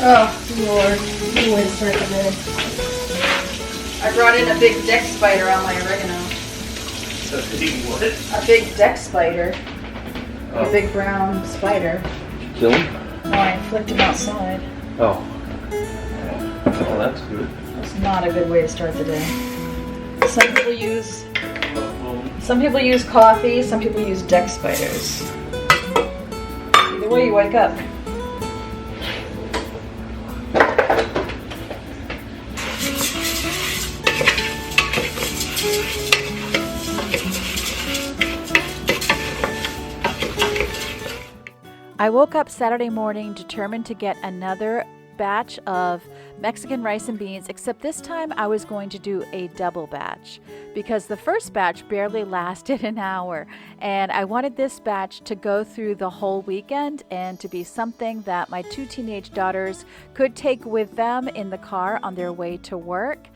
Oh, Lord. You wouldn't start the day. I brought in a big deck spider on my oregano. A big what? A big deck spider. Oh. A big brown spider. Kill him? No, I flicked him outside. Oh. Well, that's good. That's not a good way to start the day. Some people use coffee, some people use deck spiders. Either way, you wake up. I woke up Saturday morning determined to get another batch of Mexican rice and beans, except this time I was going to do a double batch because the first batch barely lasted an hour, and I wanted this batch to go through the whole weekend and to be something that my two teenage daughters could take with them in the car on their way to work,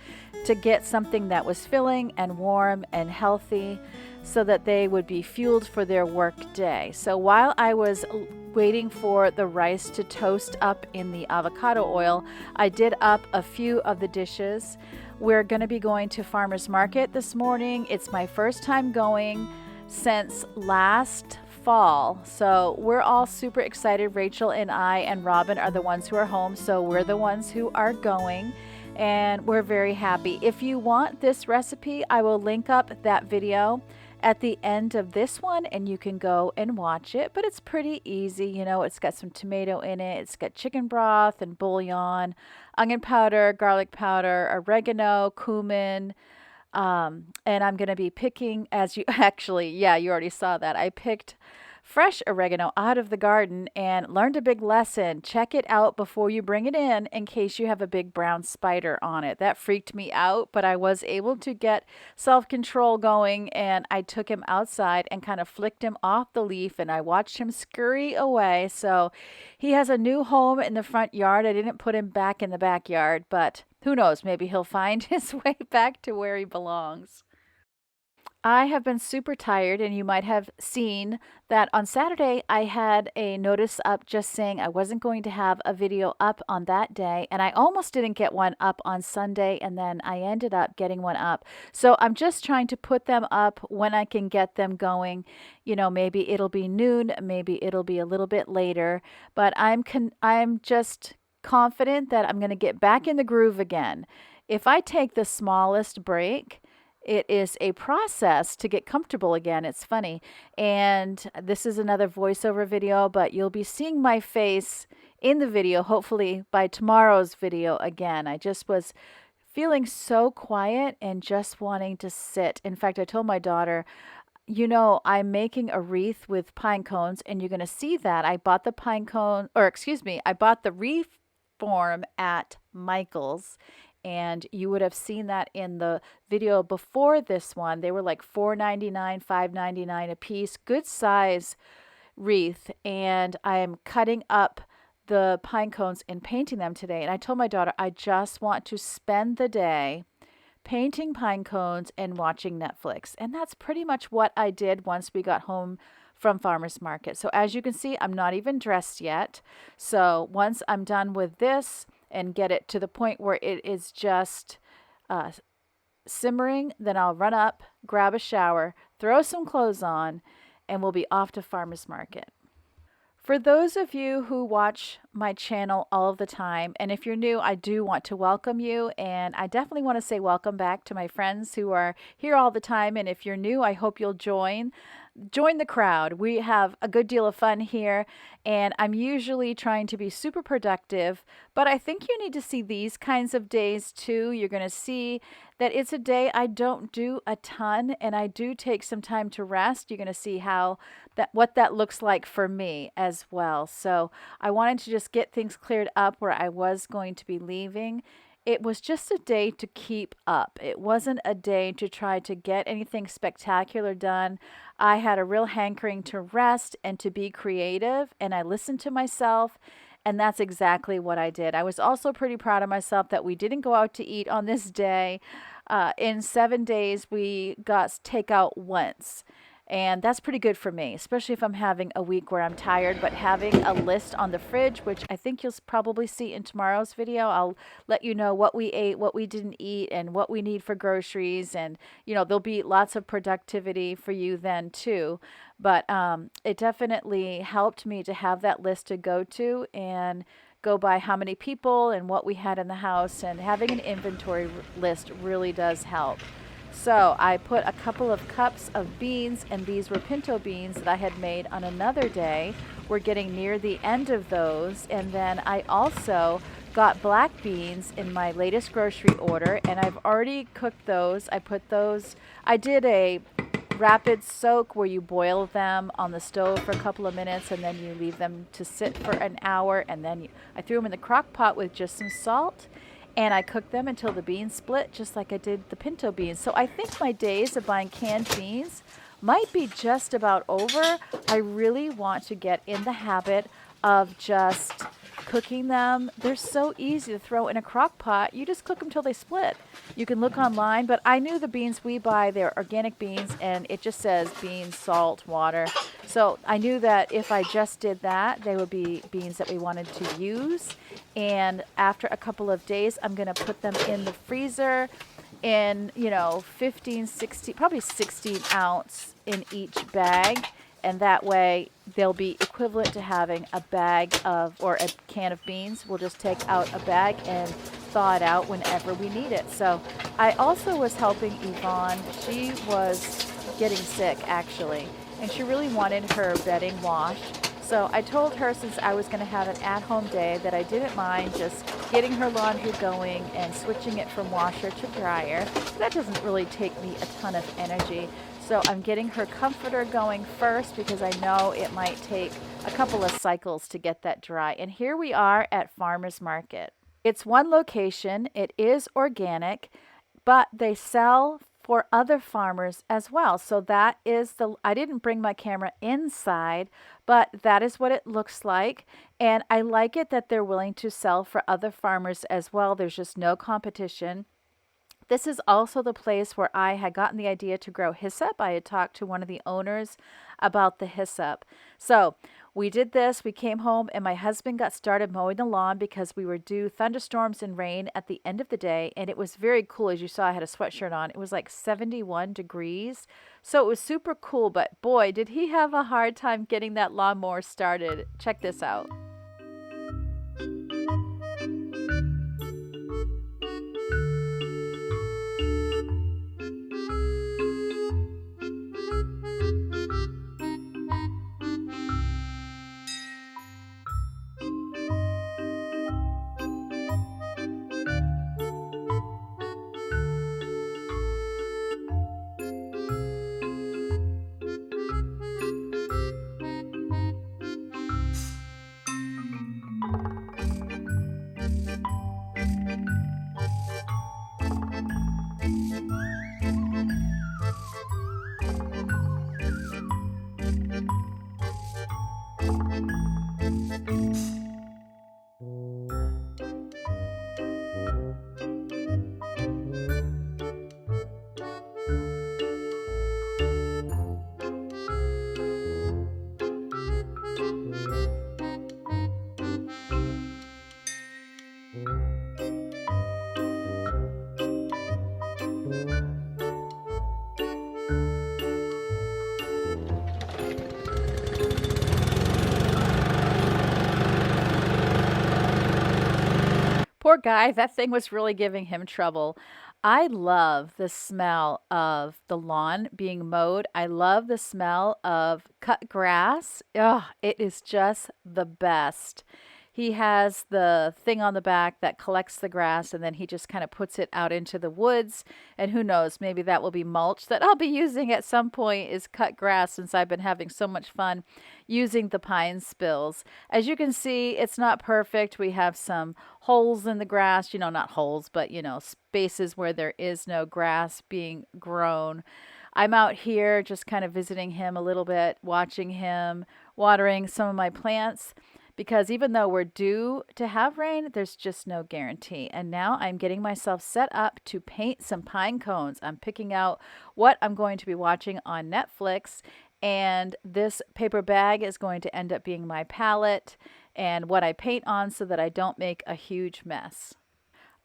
to get something that was filling and warm and healthy so that they would be fueled for their work day. So while I was waiting for the rice to toast up in the avocado oil, I did up a few of the dishes. We're going to be going to Farmer's Market this morning. It's my first time going since last fall. So we're all super excited. Rachel and I and Robin are the ones who are home, so we're the ones who are going. And we're very happy. If you want this recipe, I will link up that video at the end of this one and you can go and watch it, but it's pretty easy. You know, it's got some tomato in it, it's got chicken broth and bouillon, onion powder, garlic powder, oregano, cumin, and I'm going to be picking, as you actually, yeah, you already saw that. I picked fresh oregano out of the garden and learned a big lesson. Check it out before you bring it in case you have a big brown spider on it. That freaked me out, but I was able to get self-control going, and I took him outside and kind of flicked him off the leaf, and I watched him scurry away. So he has a new home in the front yard. I didn't put him back in the backyard, but who knows, maybe he'll find his way back to where he belongs. I have been super tired, and you might have seen that on Saturday I had a notice up just saying I wasn't going to have a video up on that day, and I almost didn't get one up on Sunday, and then I ended up getting one up. So I'm just trying to put them up when I can get them going. You know, maybe it'll be noon, maybe it'll be a little bit later, but I'm just confident that I'm going to get back in the groove again. If I take the smallest break, it is a process to get comfortable again. It's funny. And this is another voiceover video, but you'll be seeing my face in the video, hopefully by tomorrow's video again. I just was feeling so quiet and just wanting to sit. In fact, I told my daughter, you know, I'm making a wreath with pine cones, and you're going to see that. I bought the pine cone, or excuse me, I bought the wreath form at Michael's. And you would have seen that in the video before this one. They were like $4.99, $5.99 a piece. Good size wreath. And I am cutting up the pine cones and painting them today. And I told my daughter, I just want to spend the day painting pine cones and watching Netflix. And that's pretty much what I did once we got home from Farmer's Market. So as you can see, I'm not even dressed yet. So once I'm done with this and get it to the point where it is just simmering, then I'll run up, grab a shower, throw some clothes on, and we'll be off to Farmer's Market. For those of you who watch my channel all of the time, and if you're new, I do want to welcome you, and I definitely want to say welcome back to my friends who are here all the time, and if you're new, I hope you'll join the crowd. We have a good deal of fun here, and I'm usually trying to be super productive, but I think you need to see these kinds of days too. You're going to see that it's a day I don't do a ton, and I do take some time to rest. You're going to see what that looks like for me as well. So I wanted to just get things cleared up where I was going to be leaving. It was just a day to keep up. It wasn't a day to try to get anything spectacular done. I had a real hankering to rest and to be creative, and I listened to myself, and that's exactly what I did. I was also pretty proud of myself that we didn't go out to eat on this day. In 7 days, we got takeout once. And that's pretty good for me, especially if I'm having a week where I'm tired. But having a list on the fridge, which I think you'll probably see in tomorrow's video, I'll let you know what we ate, what we didn't eat, and what we need for groceries. And, there'll be lots of productivity for you then too. But it definitely helped me to have that list to go to and go by how many people and what we had in the house. And having an inventory list really does help. So I put a couple of cups of beans, and these were pinto beans that I had made on another day. We're getting near the end of those. And then I also got black beans in my latest grocery order, and I've already cooked those. I did a rapid soak where you boil them on the stove for a couple of minutes and then you leave them to sit for an hour, and then I threw them in the crock pot with just some salt. And I cooked them until the beans split, just like I did the pinto beans. So I think my days of buying canned beans might be just about over. I really want to get in the habit of just cooking them. They're so easy to throw in a crock pot. You just cook them till they split. You can look online, but I knew the beans we buy, they're organic beans, and it just says beans, salt, water. So I knew that if I just did that, they would be beans that we wanted to use. And after a couple of days, I'm going to put them in the freezer in, 15, 16, probably 16 ounce in each bag. And that way they'll be equivalent to having a bag of, or a can of beans. We'll just take out a bag and thaw it out whenever we need it. So I also was helping Yvonne. She was getting sick actually, and she really wanted her bedding washed. So I told her, since I was going to have an at-home day, that I didn't mind just getting her laundry going and switching it from washer to dryer. That doesn't really take me a ton of energy. So I'm getting her comforter going first because I know it might take a couple of cycles to get that dry. And here we are at Farmer's Market. It's one location. It is organic, but they sell for other farmers as well. So that is I didn't bring my camera inside, but that is what it looks like. And I like it that they're willing to sell for other farmers as well. There's just no competition. This is also the place where I had gotten the idea to grow hyssop. I had talked to one of the owners about the hyssop. So we did this. We came home and my husband got started mowing the lawn because we were due thunderstorms and rain at the end of the day. And it was very cool. As you saw, I had a sweatshirt on. It was like 71 degrees. So it was super cool. But boy, did he have a hard time getting that lawnmower started. Check this out. Poor guy, that thing was really giving him trouble. I love the smell of the lawn being mowed. I love the smell of cut grass. Oh, it is just the best. He has the thing on the back that collects the grass and then he just kind of puts it out into the woods. And who knows, maybe that will be mulch that I'll be using at some point, is cut grass, since I've been having so much fun using the pine spills. As you can see, it's not perfect. We have some holes in the grass, not holes, but spaces where there is no grass being grown. I'm out here just kind of visiting him a little bit, watching him, watering some of my plants. because even though we're due to have rain, there's just no guarantee. And now I'm getting myself set up to paint some pine cones. I'm picking out what I'm going to be watching on Netflix, and this paper bag is going to end up being my palette and what I paint on so that I don't make a huge mess.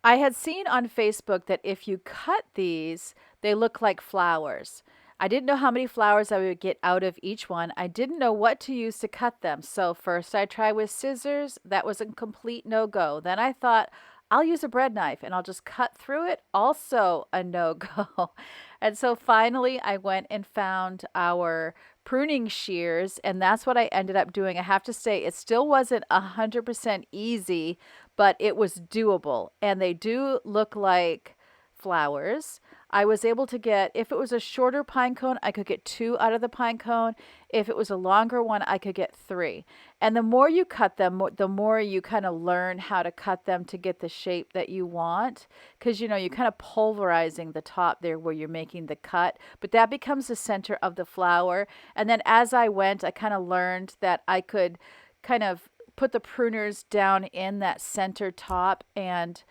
I had seen on Facebook that if you cut these, they look like flowers. I didn't know how many flowers I would get out of each one. I didn't know what to use to cut them. So first I tried with scissors. That was a complete no-go. Then I thought I'll use a bread knife and I'll just cut through it. Also a no-go. And so finally I went and found our pruning shears, and that's what I ended up doing. I have to say it still wasn't 100% easy, but it was doable. And they do look like flowers. I was able to get, if it was a shorter pine cone, I could get 2 out of the pine cone. If it was a longer one, I could get 3. And the more you cut them, the more you kind of learn how to cut them to get the shape that you want. Because, you're kind of pulverizing the top there where you're making the cut. But that becomes the center of the flower. And then as I went, I kind of learned that I could kind of put the pruners down in that center top and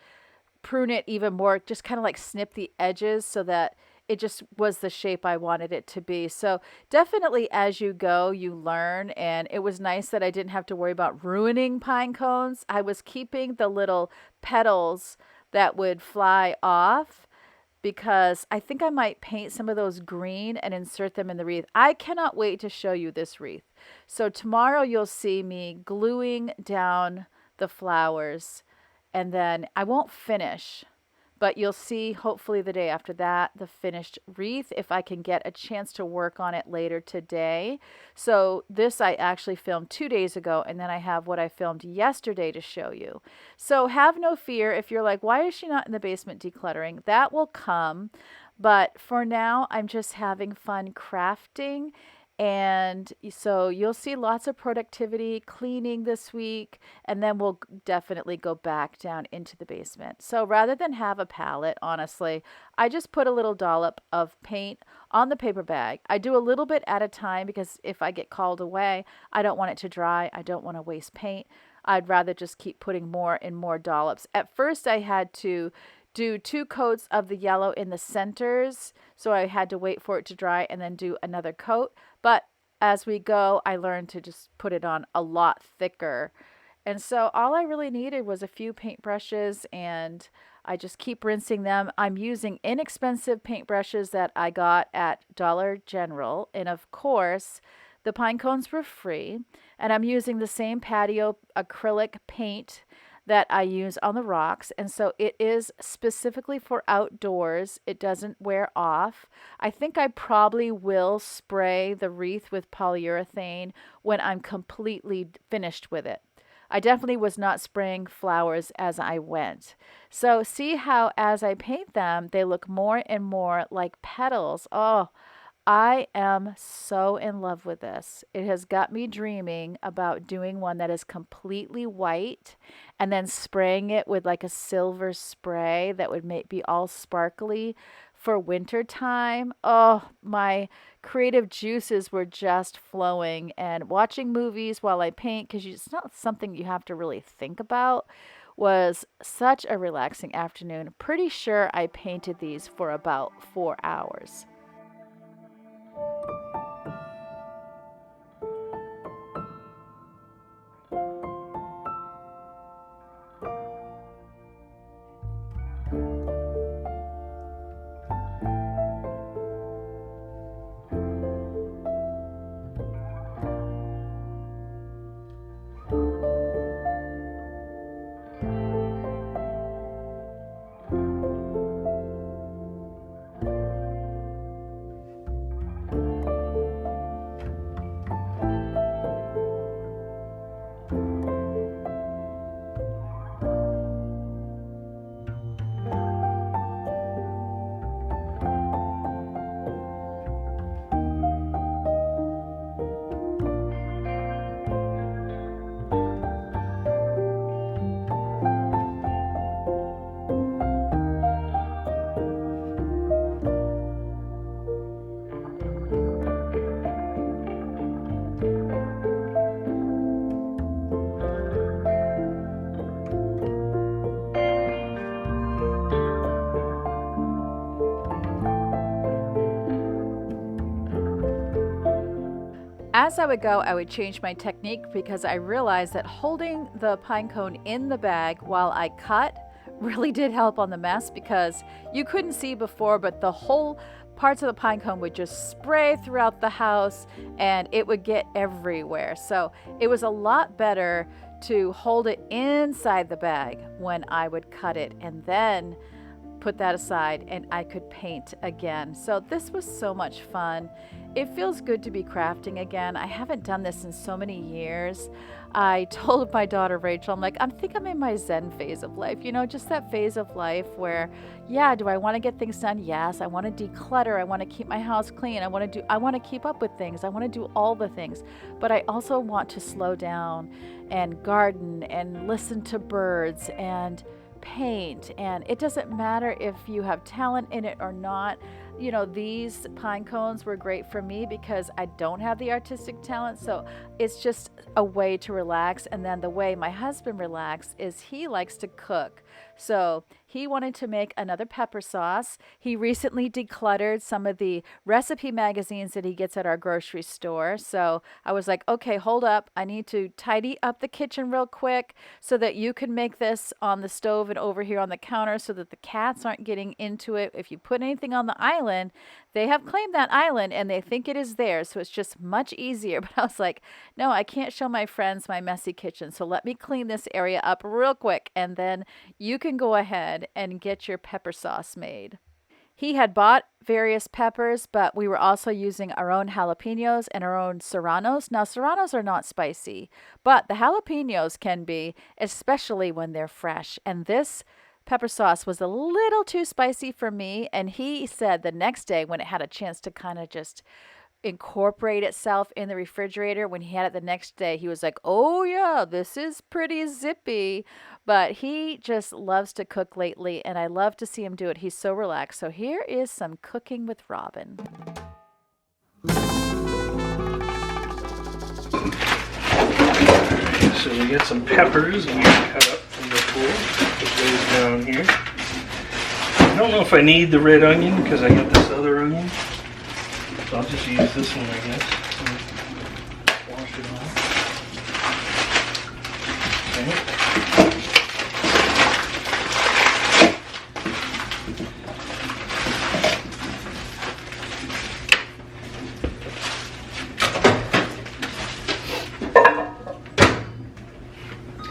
prune it even more, just kind of like snip the edges so that it just was the shape I wanted it to be. So definitely as you go, you learn. And it was nice that I didn't have to worry about ruining pine cones. I was keeping the little petals that would fly off, because I think I might paint some of those green and insert them in the wreath. I cannot wait to show you this wreath. So tomorrow you'll see me gluing down the flowers, and then I won't finish, but you'll see hopefully the day after that the finished wreath, if I can get a chance to work on it later today. So this I actually filmed 2 days ago, and then I have what I filmed yesterday to show you. So have no fear if you're like, why is she not in the basement decluttering? That will come, but for now I'm just having fun crafting. And so you'll see lots of productivity, cleaning this week, and then we'll definitely go back down into the basement. So rather than have a palette, honestly, I just put a little dollop of paint on the paper bag. I do a little bit at a time because if I get called away, I don't want it to dry. I don't want to waste paint. I'd rather just keep putting more and more dollops. At first, I had to do 2 coats of the yellow in the centers, so I had to wait for it to dry and then do another coat. But as we go, I learned to just put it on a lot thicker. And so all I really needed was a few paintbrushes, and I just keep rinsing them. I'm using inexpensive paintbrushes that I got at Dollar General, and of course, the pine cones were free. And I'm using the same patio acrylic paint that I use on the rocks, and so it is specifically for outdoors. It doesn't wear off. I think I probably will spray the wreath with polyurethane when I'm completely finished with it. I definitely was not spraying flowers as I went. So see how as I paint them, they look more and more like petals. Oh, I am so in love with this. It has got me dreaming about doing one that is completely white and then spraying it with like a silver spray that would be all sparkly for winter time. Oh, my creative juices were just flowing, and watching movies while I paint, because it's not something you have to really think about, was such a relaxing afternoon. Pretty sure I painted these for about 4 hours. as I would go, I would change my technique because I realized that holding the pine cone in the bag while I cut really did help on the mess, because you couldn't see before, but the whole parts of the pine cone would just spray throughout the house and it would get everywhere. So it was a lot better to hold it inside the bag when I would cut it, and then put that aside and I could paint again. So this was so much fun. It feels good to be crafting again. I haven't done this in so many years. I told my daughter Rachel, I'm like, I think I'm in my Zen phase of life, you know, just that phase of life where, yeah, do I want to get things done? Yes. I want to declutter. I want to keep my house clean. I want to keep up with things. I want to do all the things, but I also want to slow down and garden and listen to birds and paint. And it doesn't matter if you have talent in it or not. You know, these pine cones were great for me because I don't have the artistic talent. So it's just a way to relax. And then the way my husband relaxes is he likes to cook. So he wanted to make another pepper sauce. He recently decluttered some of the recipe magazines that he gets at our grocery store. So I was like, okay, hold up. I need to tidy up the kitchen real quick so that you can make this on the stove and over here on the counter so that the cats aren't getting into it. If you put anything on the island, they have claimed that island and they think it is theirs. So it's just much easier. But I was like, no, I can't show my friends my messy kitchen. So let me clean this area up real quick. And then you can go ahead and get your pepper sauce made. He had bought various peppers, but we were also using our own jalapenos and our own serranos. Now, serranos are not spicy, but the jalapenos can be, especially when they're fresh. And this pepper sauce was a little too spicy for me. And he said the next day when it had a chance to kind of just incorporate itself in the refrigerator, when he had it the next day, he was like, oh yeah, this is pretty zippy. But he just loves to cook lately, and I love to see him do it. He's so relaxed. So here is some cooking with Robin. So we got some peppers we cut up from the pool. Put those down here. I don't know if I need the red onion because I got this other onion. So I'll just use this one, I guess. Wash it off. Okay.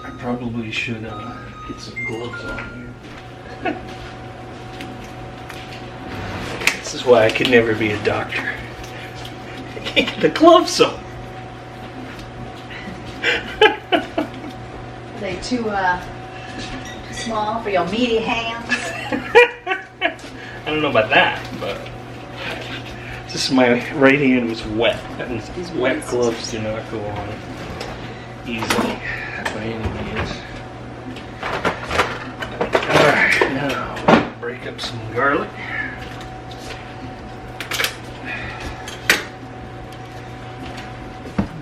I probably should get some gloves on here. This is why I could never be a doctor. I can't get the gloves on. Are they too small for your meaty hands? I don't know about that, but just my right hand was wet, and these wet gloves do not go on easily by any means. Alright, now break up some garlic.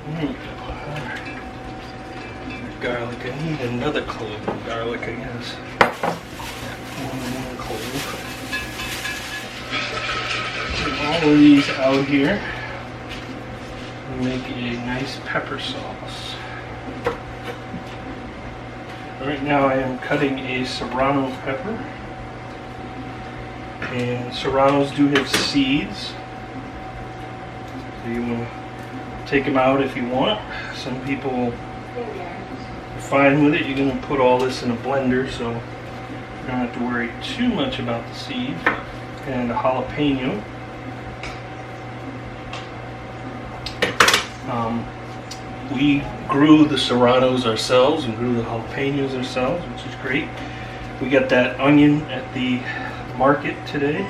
There we go. Garlic. I need another clove of garlic, I guess. One more clove. Put all of these out here and make a nice pepper sauce. Right now I am cutting a serrano pepper. And serranos do have seeds. So you want to take them out if you want. Some people are fine with it. You're going to put all this in a blender, so you don't have to worry too much about the seeds. And a jalapeno. We grew the serranos ourselves and grew the jalapenos ourselves, which is great. We got that onion at the market today,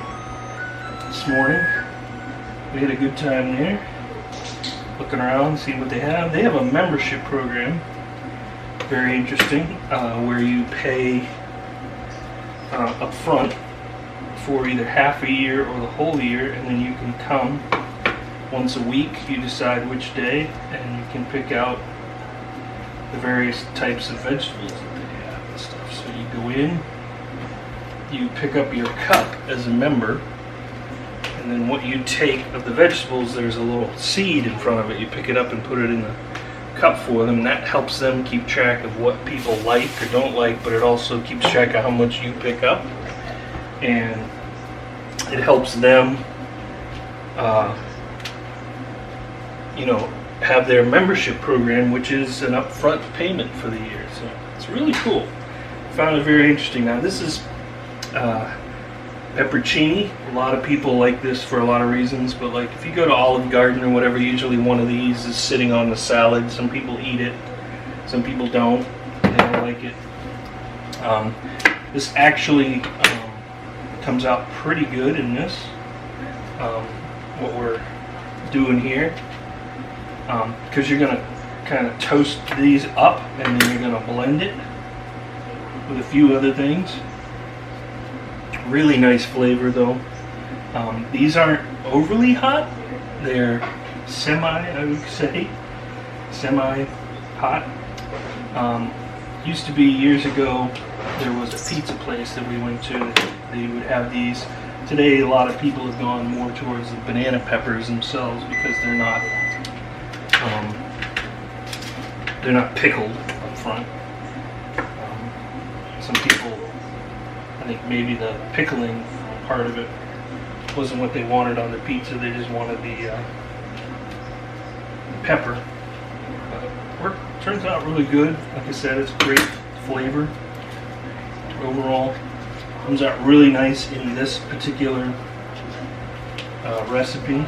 this morning. We had a good time there, looking around, seeing what they have. They have a membership program, very interesting, where you pay up front for either half a year or the whole year, and then you can come once a week. You decide which day, and you can pick out the various types of vegetables that they have and stuff. So you go in, you pick up your cup as a member, and And then what you take of the vegetables, there's a little seed in front of it. You pick it up and put it in the cup for them. That helps them keep track of what people like or don't like, but it also keeps track of how much you pick up. And it helps them, have their membership program, which is an upfront payment for the year. So it's really cool. I found it very interesting. Now this is pepperoncini. A lot of people like this for a lot of reasons, but like if you go to Olive Garden or whatever, usually one of these is sitting on the salad. Some people eat it, some people don't. They don't like it. This actually comes out pretty good in this. What we're doing here, because you're gonna kind of toast these up and then you're gonna blend it with a few other things. Really nice flavor though. These aren't overly hot. They're I would say, semi-hot. Used to be years ago, there was a pizza place that we went to. They would have these. Today, a lot of people have gone more towards the banana peppers themselves because they're not pickled up front. Some people, I think maybe the pickling part of it wasn't what they wanted on the pizza. They just wanted the pepper. Turns out really good. Like I said, it's great flavor overall. Comes out really nice in this particular recipe.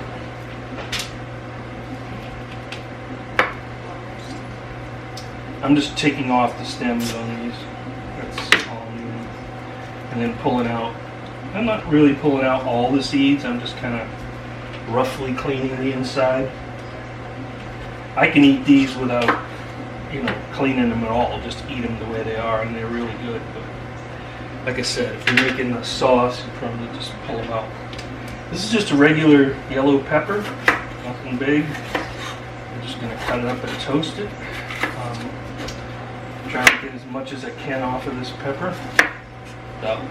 I'm just taking off the stems on these. That's all I'm doing. And then pulling out. I'm not really pulling out all the seeds. I'm just kind of roughly cleaning the inside. I can eat these without, cleaning them at all. Just eat them the way they are, and they're really good. But like I said, if you're making the sauce, you probably just pull them out. This is just a regular yellow pepper, nothing big. I'm just going to cut it up and toast it. Trying to get as much as I can off of this pepper without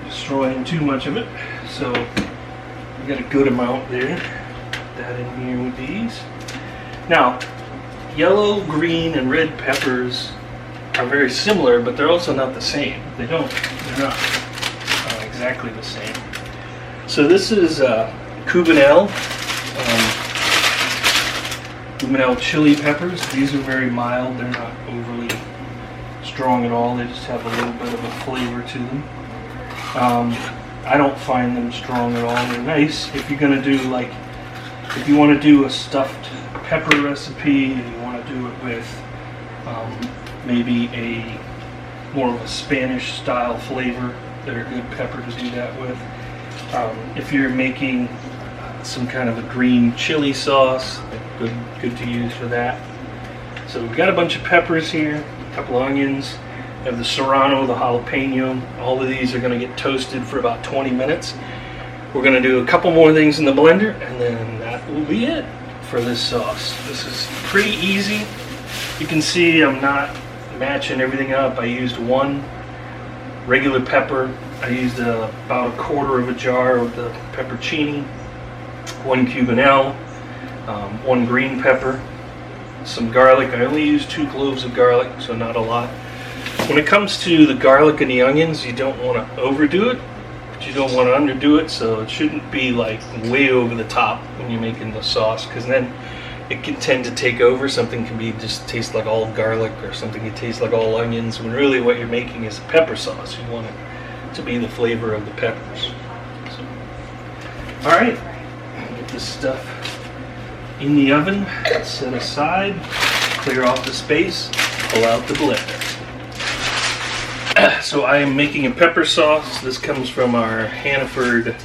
destroying too much of it. So we got a good amount there. Put that in here with these. Now, yellow, green, and red peppers are very similar, but they're also not the same. They're not exactly the same. So this is Cubanelle chili peppers. These are very mild. They're not overly strong at all. They just have a little bit of a flavor to them. I don't find them strong at all. They're nice if you're gonna do if you want to do a stuffed pepper recipe and you want to do it with maybe a more of a Spanish style flavor. They're a good pepper to do that with. If you're making some kind of a green chili sauce, good to use for that. So we've got a bunch of peppers here, a couple of onions. We have the serrano, the jalapeno. All of these are going to get toasted for about 20 minutes. We're going to do a couple more things in the blender, and then that will be it for this sauce. This is pretty easy. You can see I'm not matching everything up. I used one regular pepper. I used about a quarter of a jar of the pepperoncini, one Cubanelle, one green pepper, some garlic. I only used 2 cloves of garlic, so not a lot. When it comes to the garlic and the onions, you don't want to overdo it, but you don't want to underdo it, so it shouldn't be like way over the top when you're making the sauce, because then it can tend to take over. Something can be just taste like all garlic, or something can taste like all onions, when really what you're making is a pepper sauce. You want it to be the flavor of the peppers. So, all right, get this stuff in the oven, set aside, clear off the space, pull out the blender. So I am making a pepper sauce. This comes from our Hannaford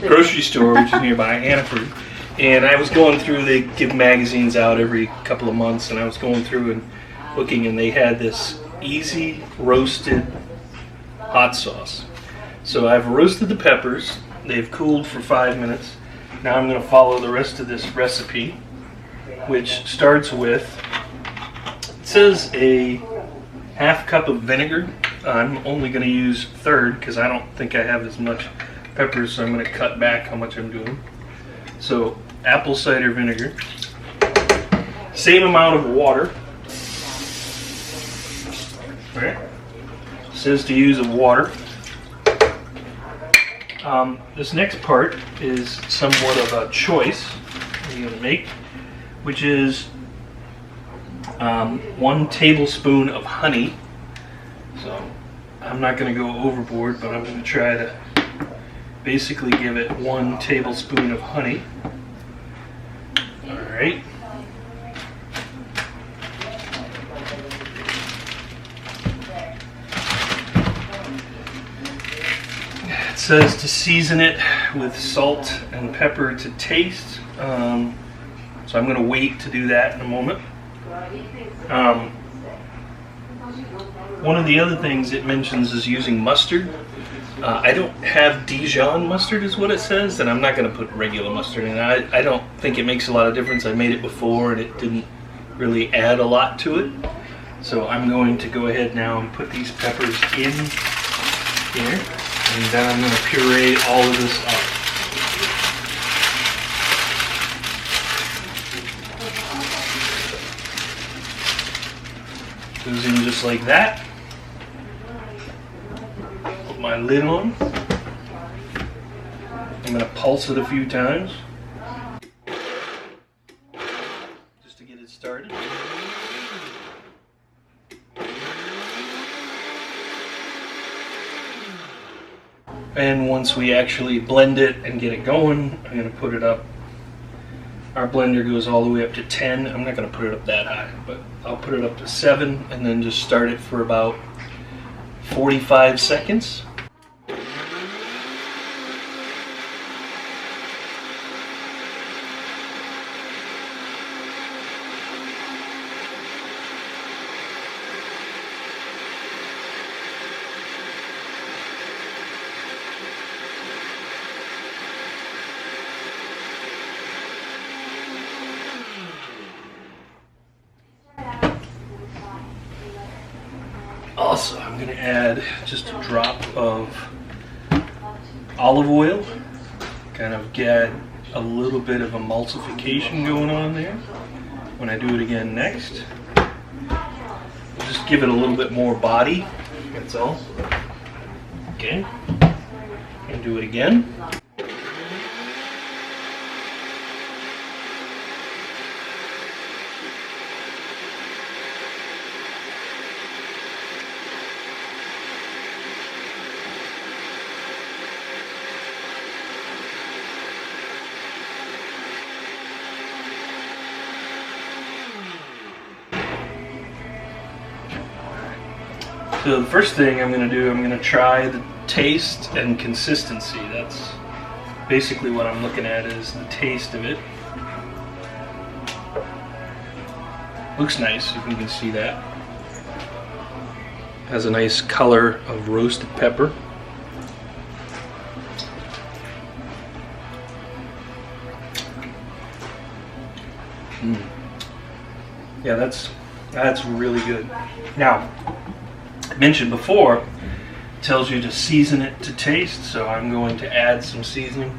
grocery store, which is nearby Hannaford. And I was going through, they give magazines out every couple of months, and I was going through and looking, and they had this easy roasted hot sauce. So I've roasted the peppers. They've cooled for 5 minutes. Now I'm going to follow the rest of this recipe, which starts with, it says a half cup of vinegar. I'm only going to use third because I don't think I have as much pepper, so I'm going to cut back how much I'm doing. So apple cider vinegar, same amount of water. All right. It says to use of water. This next part is somewhat of a choice you're going to make, which is 1 tablespoon of honey. So I'm not going to go overboard, but I'm going to try to basically give it 1 tablespoon of honey. All right. It says to season it with salt and pepper to taste. So I'm going to wait to do that in a moment. One of the other things it mentions is using mustard. I don't have Dijon mustard is what it says, and I'm not going to put regular mustard in. I don't think it makes a lot of difference. I made it before and it didn't really add a lot to it. So I'm going to go ahead now and put these peppers in here, and then I'm going to puree all of this up. Goes in just like that. Put my lid on. I'm going to pulse it a few times just to get it started. And once we actually blend it and get it going, I'm going to put it up. Our blender goes all the way up to 10. I'm not going to put it up that high, but I'll put it up to 7 and then just start it for about 45 seconds. Also, I'm going to add just a drop of olive oil, kind of get a little bit of emulsification going on there when I do it again next. Just give it a little bit more body, that's all. Okay, and do it again. So the first thing I'm going to do, I'm going to try the taste and consistency. That's basically what I'm looking at, is the taste of it. Looks nice, if you can see that. Has a nice color of roasted pepper. Yeah, that's really good. Now, I mentioned before, it tells you to season it to taste, so I'm going to add some seasoning.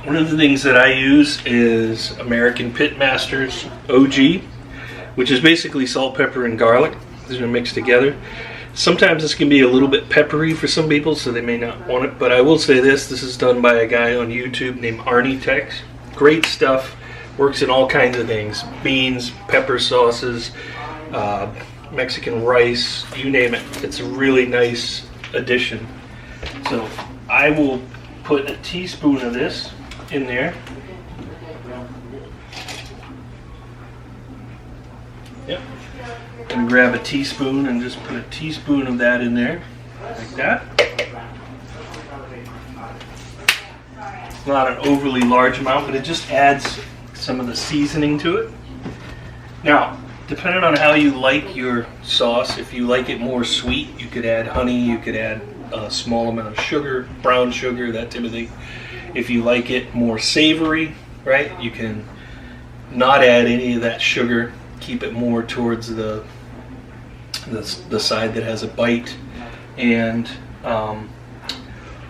One of the things that I use is American Pitmaster's OG, which is basically salt, pepper, and garlic. These are mixed together. Sometimes this can be a little bit peppery for some people, so they may not want it, but I will say this is done by a guy on YouTube named Arnie Tex. Great stuff. Works in all kinds of things. Beans, pepper sauces, Mexican rice, you name it. It's a really nice addition. So I will put a teaspoon of this in there. Yep. And grab a teaspoon and just put a teaspoon of that in there, like that. It's not an overly large amount, but it just adds some of the seasoning to it. Now, depending on how you like your sauce, if you like it more sweet, you could add honey, you could add a small amount of sugar, brown sugar, that type of thing. If you like it more savory, right, you can not add any of that sugar keep it more towards the side that has a bite, and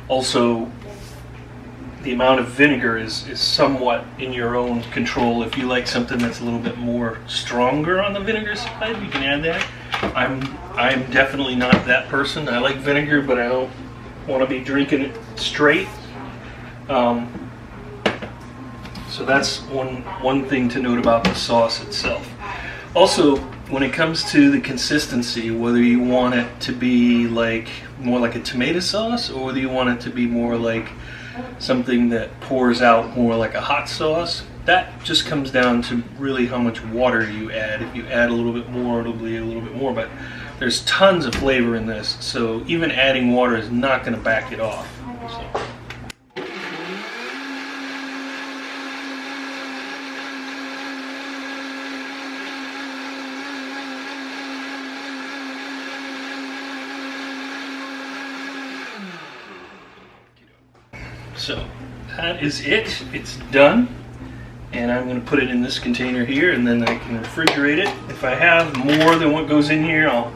also the amount of vinegar is somewhat in your own control. If you like something that's a little bit more stronger on the vinegar side, you can add that. I'm definitely not that person. I like vinegar, but I don't want to be drinking it straight. So that's one thing to note about the sauce itself. Also, when it comes to the consistency, whether you want it to be more like a tomato sauce, or whether you want it to be more like something that pours out more like a hot sauce, that just comes down to really how much water you add. If you add a little bit more, it'll be a little bit more, but there's tons of flavor in this, so even adding water is not going to back it off. So that is it. It's done. And I'm going to put it in this container here, and then I can refrigerate it. If I have more than what goes in here, I'll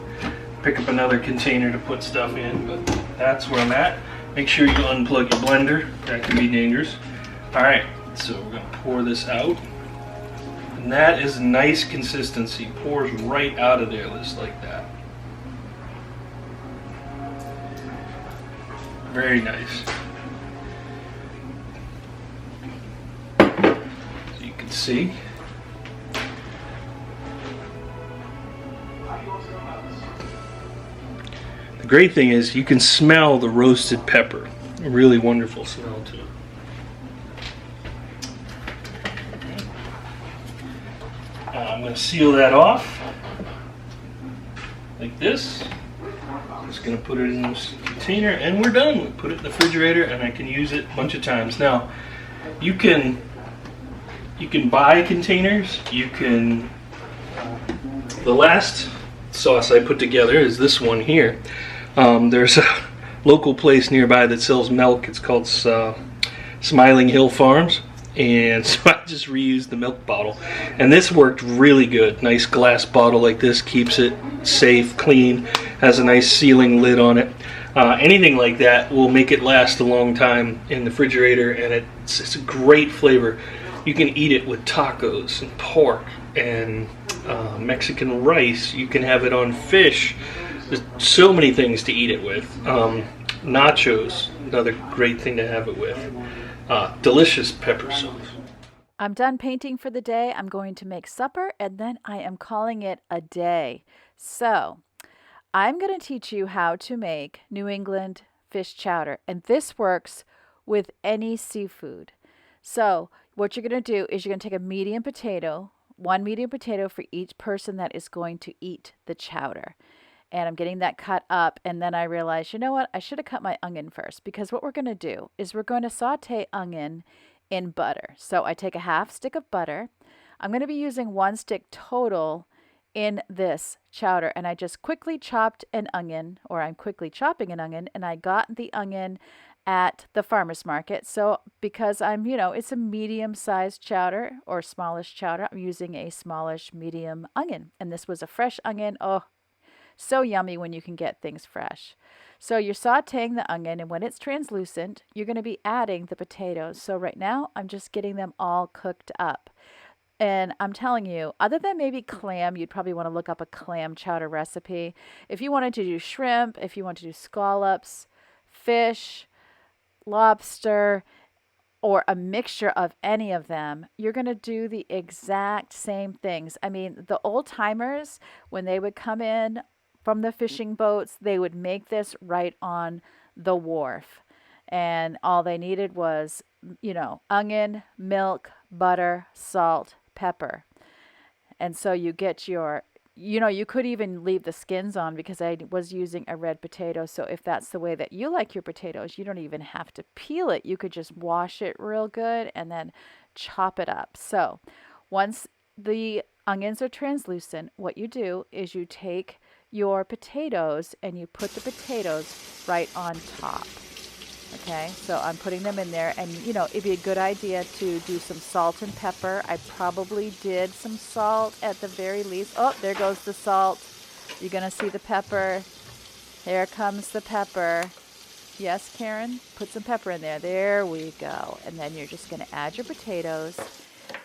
pick up another container to put stuff in, but that's where I'm at. Make sure you unplug your blender. That can be dangerous. Alright, so we're going to pour this out. And that is a nice consistency. Pours right out of there just like that. Very nice. See, the great thing is you can smell the roasted pepper. A really wonderful smell to it. I'm going to seal that off like this. Just going to put it in this container, and we're done. We put it in the refrigerator, and I can use it a bunch of times. Now, you can buy containers. The last sauce I put together is this one here. There's a local place nearby that sells milk. It's called Smiling Hill Farms, and so I just reused the milk bottle, and this worked really good. Nice glass bottle like this keeps it safe, clean, has a nice sealing lid on it. Anything like that will make it last a long time in the refrigerator, and it's a great flavor. You can eat it with tacos and pork and Mexican rice. You can have it on fish. There's so many things to eat it with. Nachos, another great thing to have it with. Delicious pepper sauce. I'm done painting for the day. I'm going to make supper, and then I am calling it a day. So I'm going to teach you how to make New England fish chowder, and this works with any seafood. So what you're going to do is you're going to take a medium potato, one medium potato for each person that is going to eat the chowder. And I'm getting that cut up, and then I realized, you know what, I should have cut my onion first, because what we're going to do is we're going to saute onion in butter. So I take a half stick of butter. I'm going to be using 1 stick total in this chowder, and I just quickly chopped an onion, or I'm quickly chopping an onion, and I got the onion at the farmer's market. So because it's a medium-sized chowder or smallish chowder, I'm using a smallish medium onion. And this was a fresh onion. Oh, so yummy when you can get things fresh. So you're sauteing the onion, and when it's translucent, you're going to be adding the potatoes. So right now, I'm just getting them all cooked up. And I'm telling you, other than maybe clam, you'd probably want to look up a clam chowder recipe. If you wanted to do shrimp, if you want to do scallops, fish, lobster, or a mixture of any of them, you're going to do the exact same things. I mean, the old timers, when they would come in from the fishing boats, they would make this right on the wharf. And all they needed was, onion, milk, butter, salt, pepper. And so you get your, you could even leave the skins on, because I was using a red potato. So if that's the way that you like your potatoes, you don't even have to peel it. You could just wash it real good and then chop it up. So once the onions are translucent, what you do is you take your potatoes and you put the potatoes right on top. Okay, so I'm putting them in there, and you know, it'd be a good idea to do some salt and pepper. I probably did some salt at the very least. Oh, there goes the salt. You're gonna see the pepper. Here comes the pepper. Yes, Karen, put some pepper in there. There we go. And then you're just gonna add your potatoes,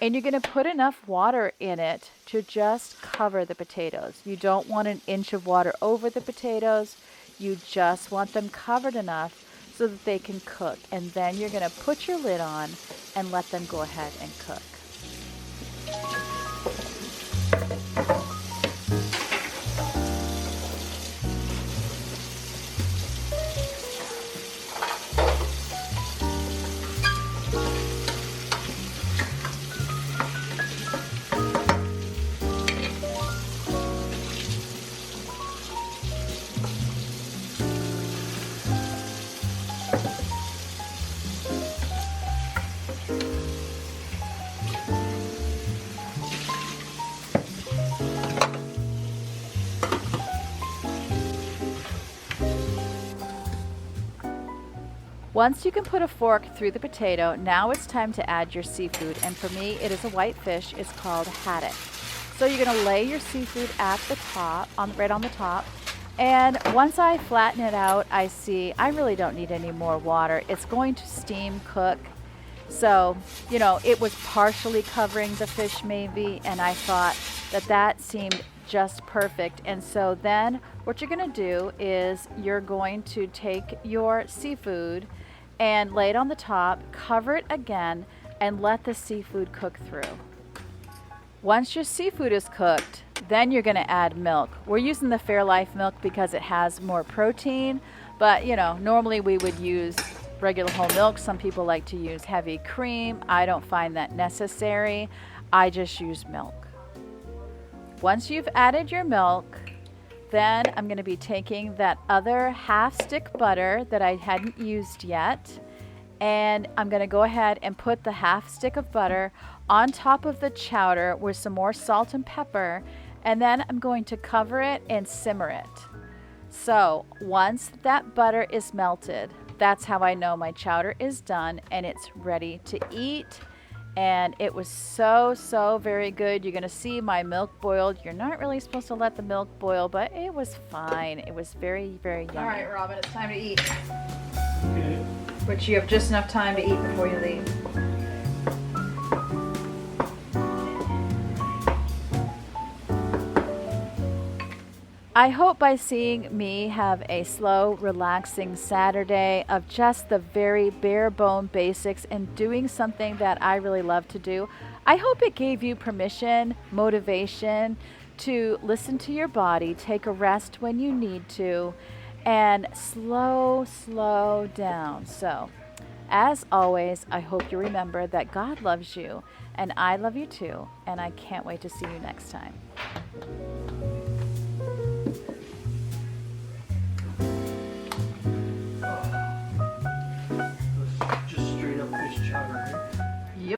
and you're gonna put enough water in it to just cover the potatoes. You don't want an inch of water over the potatoes. You just want them covered enough so that they can cook. And then you're going to put your lid on and let them go ahead and cook. Once you can put a fork through the potato, now it's time to add your seafood. And for me, it is a white fish. It's called haddock. So you're going to lay your seafood at the top, right on the top. And once I flatten it out, I see I really don't need any more water. It's going to steam cook. So, you know, it was partially covering the fish maybe, and I thought that seemed just perfect. And so then what you're going to do is you're going to take your seafood and lay it on the top, cover it again, and let the seafood cook through. Once your seafood is cooked, then you're going to add milk. We're using the Fairlife milk because it has more protein, but you know, normally we would use regular whole milk. Some people like to use heavy cream. I don't find that necessary. I just use milk. Once you've added your milk, then I'm going to be taking that other half stick butter that I hadn't used yet, and I'm going to go ahead and put the half stick of butter on top of the chowder with some more salt and pepper, and then I'm going to cover it and simmer it. So once that butter is melted, that's how I know my chowder is done and it's ready to eat. And it was so very good. You're gonna see my milk boiled. You're not really supposed to let the milk boil, but it was fine. It was very yummy. All right, Robin, it's time to eat. Okay. But you have just enough time to eat before you leave. I hope by seeing me have a slow, relaxing Saturday of just the very bare bone basics and doing something that I really love to do, I hope it gave you permission, motivation to listen to your body, take a rest when you need to, and slow down. So, as always, I hope you remember that God loves you and I love you too, and I can't wait to see you next time.